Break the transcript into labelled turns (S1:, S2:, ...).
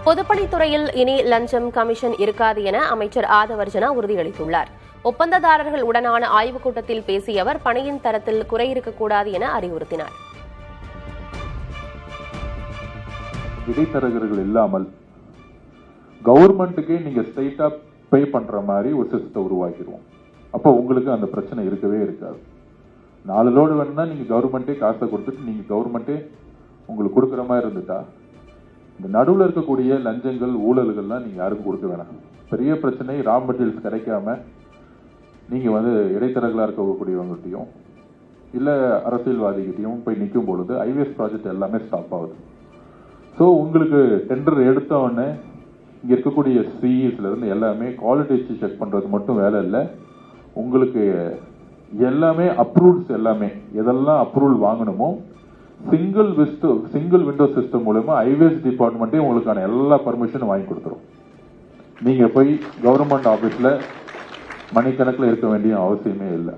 S1: பொதுப்பணித்துறையில் இனி லஞ்சம் கமிஷன் இருக்காது என அமைச்சர் ஆதவர்ஜனா உறுதியளித்துள்ளார். ஒப்பந்ததாரர்கள் உடனான ஆய்வுக் கூட்டத்தில் பேசிய அவர் பணியின் தரத்தில் குறை இருக்கக்கூடாது என அறிவுறுத்தினார்.
S2: இடைத்தரகர்கள் இல்லாமல் கவர்மெண்ட்டுக்கே நீங்க ஸ்ட்ரைட்டா பே பண்ற மாதிரி ஒரு சிஸ்டத்தை உருவாக்கிடுவோம். அப்போ உங்களுக்கு அந்த பிரச்சனை இருக்கவே இருக்காது. 4 லோடு வேணும்னா நீங்க கவர்மெண்ட்டே காசை கொடுத்துட்டு நீங்க கவர்மெண்ட்டே உங்களுக்கு கொடுக்குற மாதிரி இருந்துட்டா இந்த நடுவில் இருக்கக்கூடிய லஞ்சங்கள் ஊழல்கள்லாம் நீங்க யாருக்கும் கொடுக்க வேணாம். பெரிய பிரச்சனை ரா மெட்டீரியல்ஸ் கிடைக்காம நீங்க இடைத்தரகர்களா இருக்கக்கூடியவங்ககிட்டையும் இல்ல அரசியல்வாதிகிட்டையும் போய் நிற்கும் பொழுது ஐவிஎஸ் ப்ராஜெக்ட் எல்லாமே ஸ்டாப் ஆகுது. ஸோ உங்களுக்கு டெண்டர் எடுத்த உடனே இங்க இருக்கக்கூடிய சிஇஸ்ல இருந்து எல்லாமே குவாலிட்டி செக் பண்றது மட்டும் வேலை இல்லை. உங்களுக்கு எல்லாமே அப்ரூவ்ஸ் எல்லாமே எதெல்லாம் அப்ரூவல் வாங்கணுமோ சிங்கிள் விண்டோ சிஸ்டம் மூலமா ஐவிஎஸ் டிபார்ட்மெண்ட்டே உங்களுக்கான எல்லா பர்மிஷனும் வாங்கி கொடுத்துரும். நீங்க போய் கவர்மெண்ட் ஆபீஸ்ல மணிக்கணக்கில் இருக்க வேண்டிய அவசியமே இல்லை.